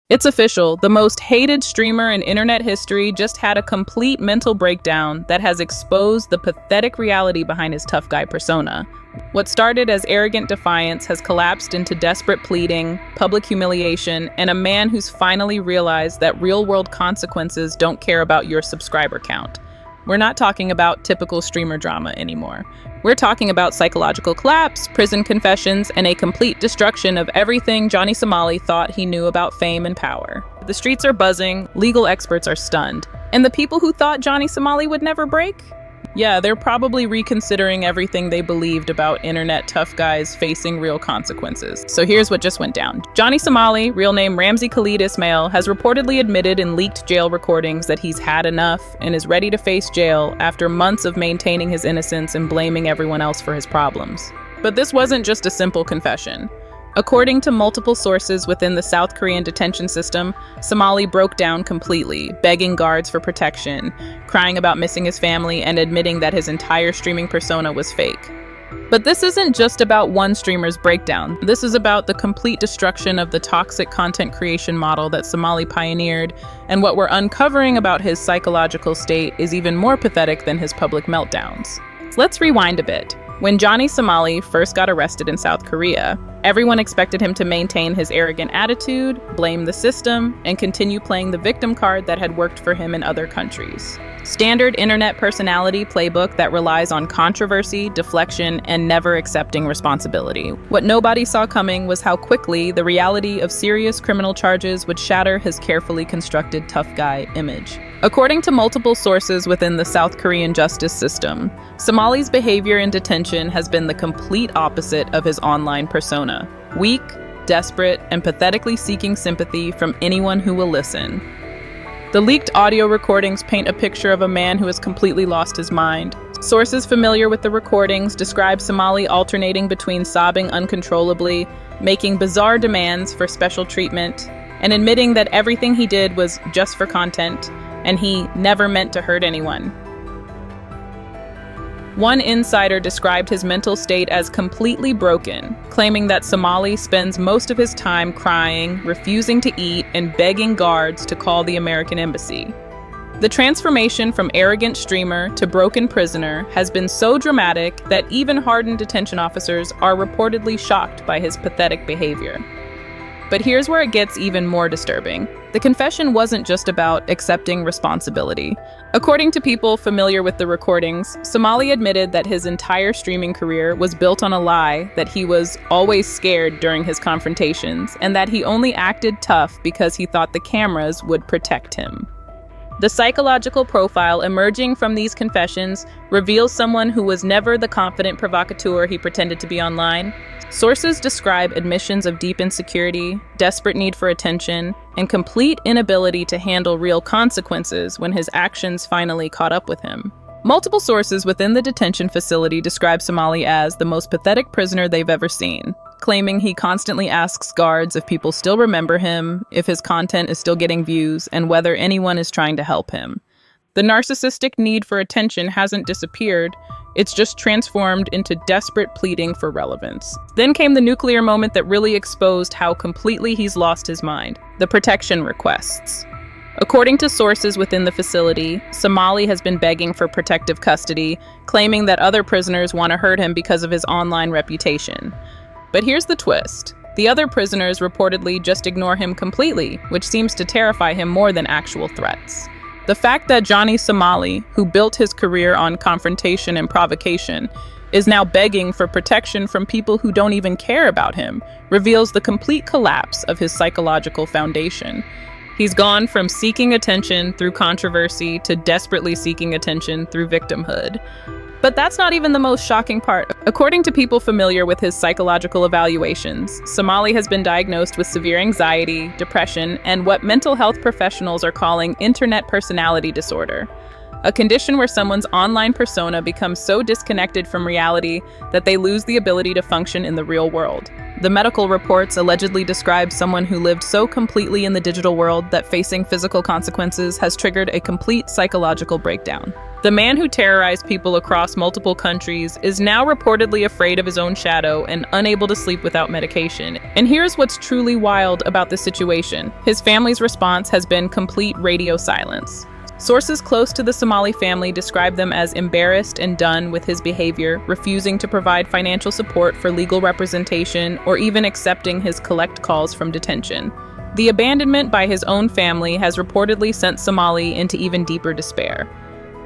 It's official, the most hated streamer in internet history just had a complete mental breakdown that has exposed the pathetic reality behind his tough guy persona. What started as arrogant defiance has collapsed into desperate pleading, public humiliation, and a man who's finally realized that real-world consequences don't care about your subscriber count. We're not talking about typical streamer drama anymore. We're talking about psychological collapse, prison confessions, and a complete destruction of everything Johnny Somali thought he knew about fame and power. The streets are buzzing, legal experts are stunned. And the people who thought Johnny Somali would never break? Yeah, they're probably reconsidering everything they believed about internet tough guys facing real consequences. So here's what just went down. Johnny Somali, real name Ramsey Khalid Ismael, has reportedly admitted in leaked jail recordings that he's had enough and is ready to face jail after months of maintaining his innocence and blaming everyone else for his problems. But this wasn't just a simple confession. According to multiple sources within the South Korean detention system, Somali broke down completely, begging guards for protection, crying about missing his family, and admitting that his entire streaming persona was fake. But this isn't just about one streamer's breakdown. This is about the complete destruction of the toxic content creation model that Somali pioneered, and what we're uncovering about his psychological state is even more pathetic than his public meltdowns. Let's rewind a bit. When Johnny Somali first got arrested in South Korea, everyone expected him to maintain his arrogant attitude, blame the system, and continue playing the victim card that had worked for him in other countries. Standard internet personality playbook that relies on controversy, deflection, and never accepting responsibility. What nobody saw coming was how quickly the reality of serious criminal charges would shatter his carefully constructed tough guy image. According to multiple sources within the South Korean justice system, Somali's behavior in detention has been the complete opposite of his online persona. Weak, desperate, and pathetically seeking sympathy from anyone who will listen. The leaked audio recordings paint a picture of a man who has completely lost his mind. Sources familiar with the recordings describe Somali alternating between sobbing uncontrollably, making bizarre demands for special treatment, and admitting that everything he did was just for content, and he never meant to hurt anyone. One insider described his mental state as completely broken, claiming that Somali spends most of his time crying, refusing to eat, and begging guards to call the American embassy. The transformation from arrogant streamer to broken prisoner has been so dramatic that even hardened detention officers are reportedly shocked by his pathetic behavior. But here's where it gets even more disturbing. The confession wasn't just about accepting responsibility. According to people familiar with the recordings, Somali admitted that his entire streaming career was built on a lie, that he was always scared during his confrontations, and that he only acted tough because he thought the cameras would protect him. The psychological profile emerging from these confessions reveals someone who was never the confident provocateur he pretended to be online. Sources describe admissions of deep insecurity, desperate need for attention, and complete inability to handle real consequences when his actions finally caught up with him. Multiple sources within the detention facility describe Somali as the most pathetic prisoner they've ever seen, claiming he constantly asks guards if people still remember him, if his content is still getting views, and whether anyone is trying to help him. The narcissistic need for attention hasn't disappeared, it's just transformed into desperate pleading for relevance. Then came the nuclear moment that really exposed how completely he's lost his mind: the protection requests. According to sources within the facility, Somali has been begging for protective custody, claiming that other prisoners want to hurt him because of his online reputation. But here's the twist. The other prisoners reportedly just ignore him completely, which seems to terrify him more than actual threats. The fact that Johnny Somali, who built his career on confrontation and provocation, is now begging for protection from people who don't even care about him, reveals the complete collapse of his psychological foundation. He's gone from seeking attention through controversy to desperately seeking attention through victimhood. But that's not even the most shocking part. According to people familiar with his psychological evaluations, Somali has been diagnosed with severe anxiety, depression, and what mental health professionals are calling internet personality disorder. a condition where someone's online persona becomes so disconnected from reality that they lose the ability to function in the real world. The medical reports allegedly describe someone who lived so completely in the digital world that facing physical consequences has triggered a complete psychological breakdown. The man who terrorized people across multiple countries is now reportedly afraid of his own shadow and unable to sleep without medication. And here's what's truly wild about this situation. His family's response has been complete radio silence. Sources close to the Somali family describe them as embarrassed and done with his behavior, refusing to provide financial support for legal representation or even accepting his collect calls from detention. The abandonment by his own family has reportedly sent Somali into even deeper despair.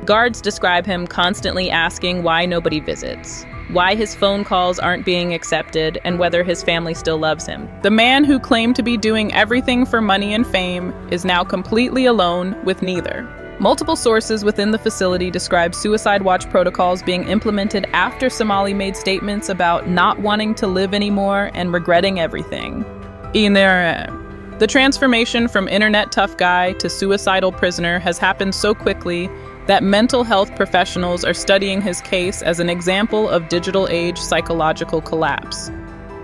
Guards describe him constantly asking why nobody visits, why his phone calls aren't being accepted, and whether his family still loves him. The man who claimed to be doing everything for money and fame is now completely alone with neither. Multiple sources within the facility describe suicide watch protocols being implemented after Somali made statements about not wanting to live anymore and regretting everything. The transformation from internet tough guy to suicidal prisoner has happened so quickly that mental health professionals are studying his case as an example of digital age psychological collapse.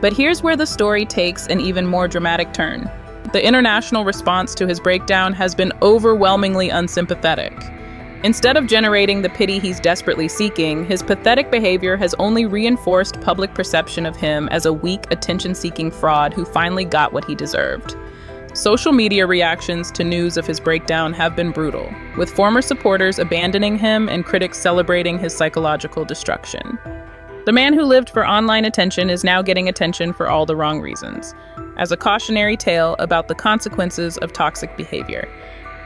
But here's where the story takes an even more dramatic turn. The international response to his breakdown has been overwhelmingly unsympathetic. Instead of generating the pity he's desperately seeking, his pathetic behavior has only reinforced public perception of him as a weak, attention-seeking fraud who finally got what he deserved. Social media reactions to news of his breakdown have been brutal, with former supporters abandoning him and critics celebrating his psychological destruction. The man who lived for online attention is now getting attention for all the wrong reasons, as a cautionary tale about the consequences of toxic behavior.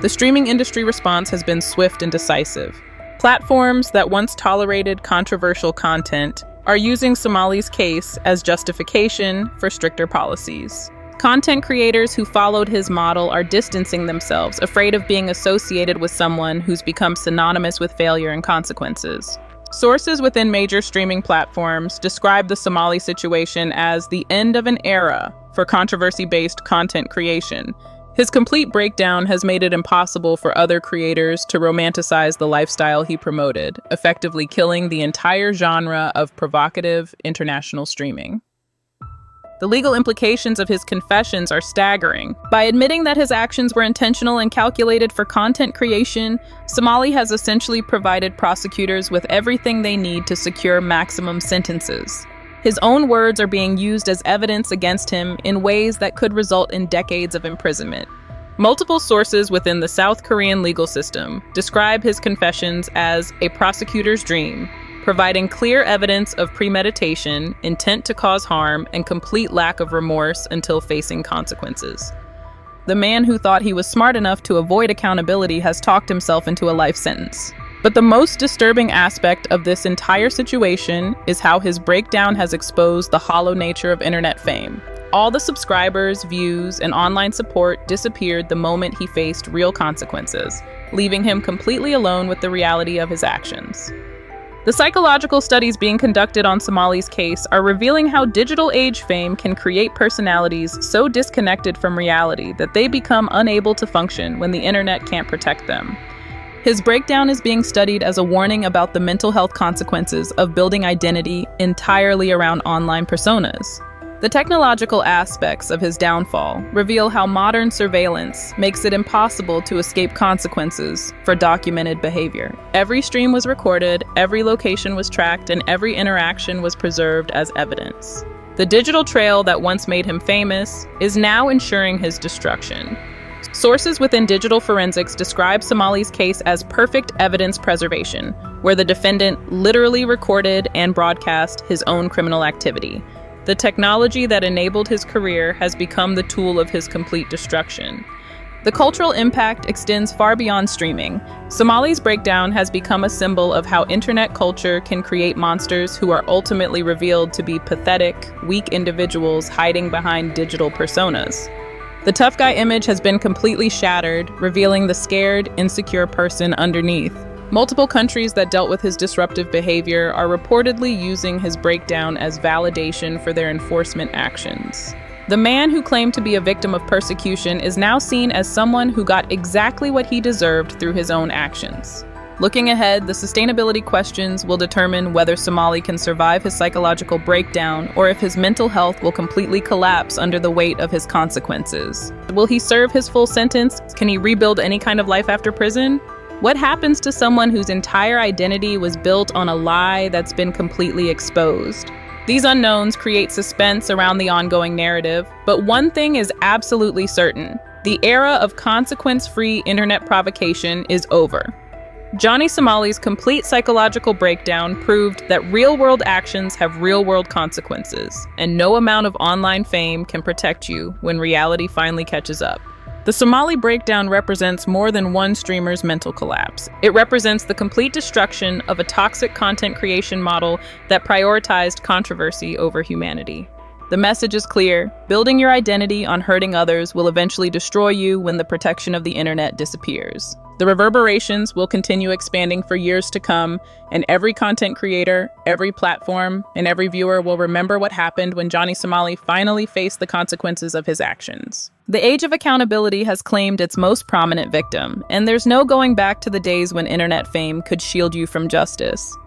The streaming industry response has been swift and decisive. Platforms that once tolerated controversial content are using Somali's case as justification for stricter policies. Content creators who followed his model are distancing themselves, afraid of being associated with someone who's become synonymous with failure and consequences. Sources within major streaming platforms describe the Somali situation as the end of an era for controversy-based content creation. His complete breakdown has made it impossible for other creators to romanticize the lifestyle he promoted, effectively killing the entire genre of provocative international streaming. The legal implications of his confessions are staggering. By admitting that his actions were intentional and calculated for content creation, Somali has essentially provided prosecutors with everything they need to secure maximum sentences. His own words are being used as evidence against him in ways that could result in decades of imprisonment. Multiple sources within the South Korean legal system describe his confessions as a prosecutor's dream, providing clear evidence of premeditation, intent to cause harm, and complete lack of remorse until facing consequences. The man who thought he was smart enough to avoid accountability has talked himself into a life sentence. But the most disturbing aspect of this entire situation is how his breakdown has exposed the hollow nature of internet fame. All the subscribers, views, and online support disappeared the moment he faced real consequences, leaving him completely alone with the reality of his actions. The psychological studies being conducted on Somali's case are revealing how digital age fame can create personalities so disconnected from reality that they become unable to function when the internet can't protect them. His breakdown is being studied as a warning about the mental health consequences of building identity entirely around online personas. The technological aspects of his downfall reveal how modern surveillance makes it impossible to escape consequences for documented behavior. Every stream was recorded, every location was tracked, and every interaction was preserved as evidence. The digital trail that once made him famous is now ensuring his destruction. Sources within digital forensics describe Somali's case as perfect evidence preservation, where the defendant literally recorded and broadcast his own criminal activity. The technology that enabled his career has become the tool of his complete destruction. The cultural impact extends far beyond streaming. Somali's breakdown has become a symbol of how internet culture can create monsters who are ultimately revealed to be pathetic, weak individuals hiding behind digital personas. The tough guy image has been completely shattered, revealing the scared, insecure person underneath. Multiple countries that dealt with his disruptive behavior are reportedly using his breakdown as validation for their enforcement actions. The man who claimed to be a victim of persecution is now seen as someone who got exactly what he deserved through his own actions. Looking ahead, the sustainability questions will determine whether Somali can survive his psychological breakdown or if his mental health will completely collapse under the weight of his consequences. Will he serve his full sentence? Can he rebuild any kind of life after prison? What happens to someone whose entire identity was built on a lie that's been completely exposed? These unknowns create suspense around the ongoing narrative, but one thing is absolutely certain. The era of consequence-free internet provocation is over. Johnny Somali's complete psychological breakdown proved that real-world actions have real-world consequences, and no amount of online fame can protect you when reality finally catches up. The Somali breakdown represents more than one streamer's mental collapse. It represents the complete destruction of a toxic content creation model that prioritized controversy over humanity. The message is clear: building your identity on hurting others will eventually destroy you when the protection of the internet disappears. The reverberations will continue expanding for years to come, and every content creator, every platform, and every viewer will remember what happened when Johnny Somali finally faced the consequences of his actions. The age of accountability has claimed its most prominent victim, and there's no going back to the days when internet fame could shield you from justice.